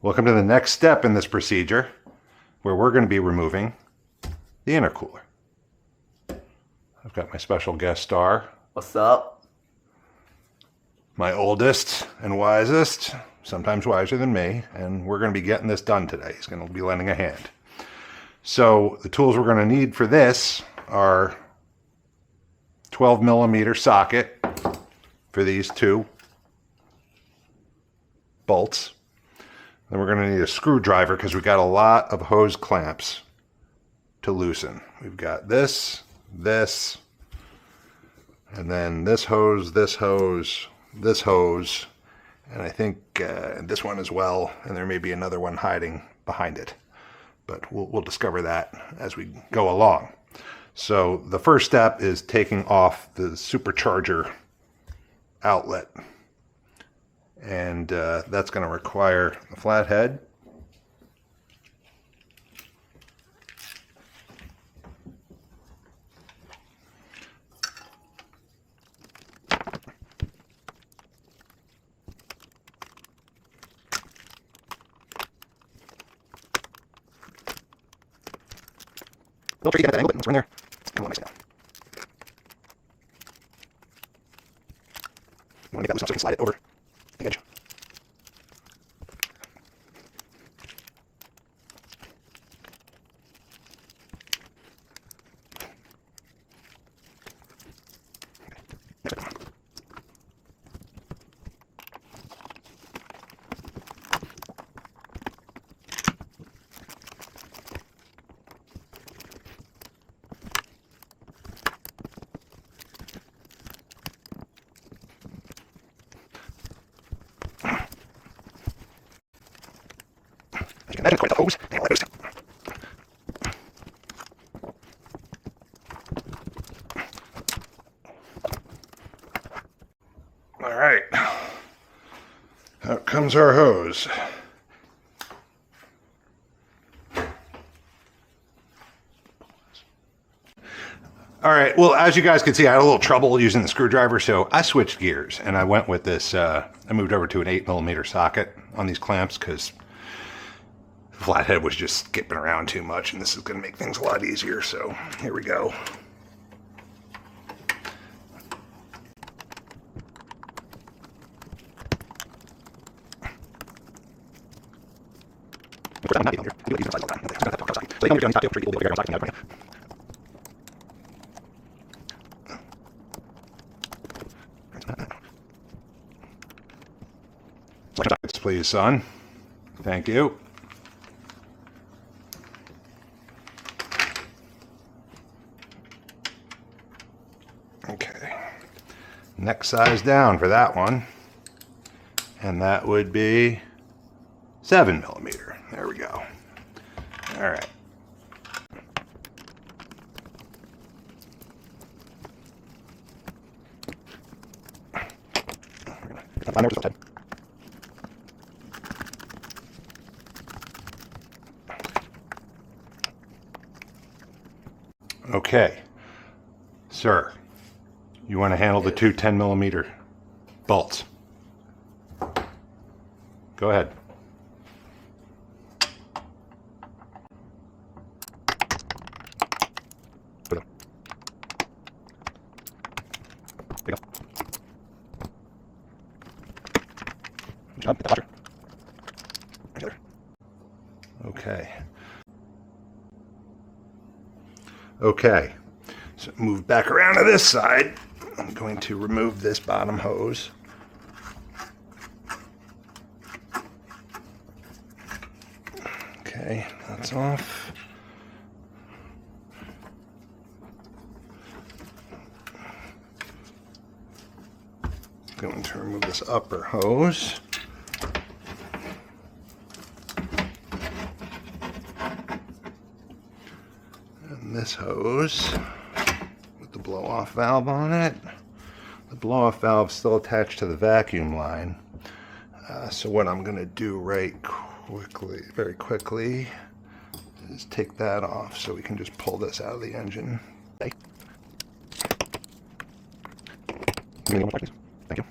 Welcome to the next step in this procedure, where we're going to be removing the intercooler. I've got my special guest star. What's up? My oldest and wisest, sometimes wiser than me, and we're going to be getting this done today. He's going to be lending a hand. So the tools we're going to need for this are 12 millimeter socket for these two bolts. Then we're going to need a screwdriver because we've got a lot of hose clamps to loosen. We've got this, and then this hose, this hose, this hose, and I think this one as well, and there may be another one hiding behind it. But we'll discover that as we go along. So the first step is taking off the supercharger outlet. And that's going to require a flathead. Little tricky to get that angle, but it's in there. Come on, nice now. You want to get that loose enough so we can slide it over the edge. Imagine quite the hose. Hang on, let it go. All right, out comes our hose. All right, well, as you guys can see, I had a little trouble using the screwdriver, so I switched gears and I went with this, I moved over to an 8 millimeter socket on these clamps because the flathead was just skipping around too much, and this is going to make things a lot easier, so here we go. Please, son. Thank you. Okay. Next size down for that one. And that would be 7 millimeter. There we go. All right. Okay, sir, you want to handle the two 10 millimeter bolts? Go ahead. Okay. Okay, so move back around to this side. I'm going to remove this bottom hose. Okay, that's off. Going to remove this upper hose. This hose with the blow-off valve on it. The blow-off valve is still attached to the vacuum line. So what I'm going to do very quickly, is take that off so we can just pull this out of the engine. Okay. Thank you.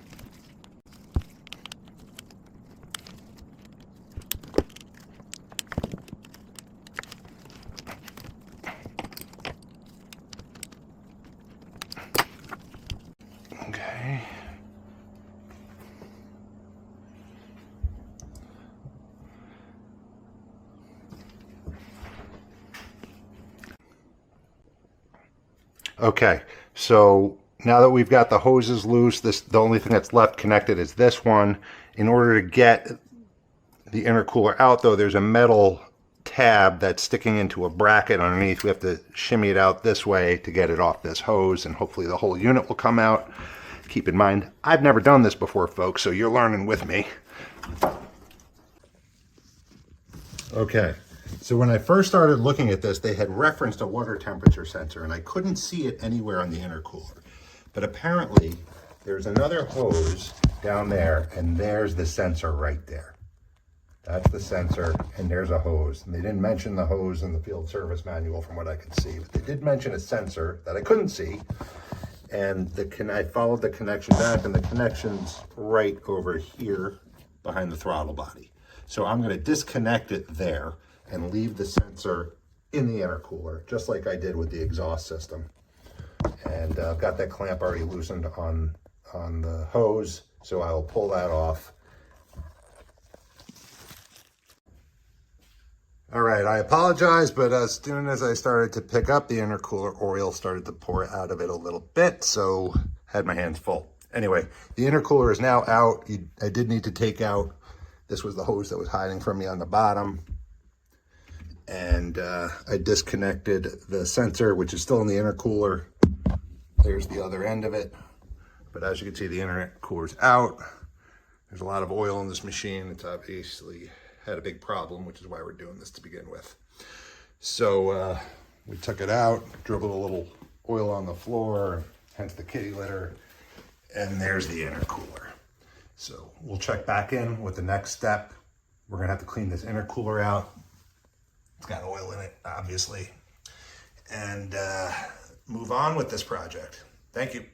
Okay, so now that we've got the hoses loose, the only thing that's left connected is this one. In order to get the intercooler out, though, there's a metal tab that's sticking into a bracket underneath. We have to shimmy it out this way to get it off this hose, and hopefully the whole unit will come out. Keep in mind, I've never done this before, folks, so you're learning with me. Okay, so when I first started looking at this, they had referenced a water temperature sensor, and I couldn't see it anywhere on the intercooler. But apparently, there's another hose down there, and there's the sensor right there. That's the sensor, and there's a hose. And they didn't mention the hose in the field service manual from what I could see, but they did mention a sensor that I couldn't see. And I followed the connection back, and the connection's right over here behind the throttle body. So I'm going to disconnect it there and leave the sensor in the intercooler, just like I did with the exhaust system. And I've got that clamp already loosened on the hose, so I'll pull that off. All right, I apologize, but as soon as I started to pick up the intercooler, oil started to pour out of it a little bit, so I had my hands full. Anyway, the intercooler is now out. I did need to take out, this was the hose that was hiding from me on the bottom. And I disconnected the sensor, which is still in the intercooler. There's the other end of it. But as you can see, the intercooler's out. There's a lot of oil in this machine. It's obviously had a big problem, which is why we're doing this to begin with. So we took it out, dribbled a little oil on the floor, hence the kitty litter, and there's the intercooler. So we'll check back in with the next step. We're gonna have to clean this intercooler out. It's got oil in it, obviously, and move on with this project. Thank you.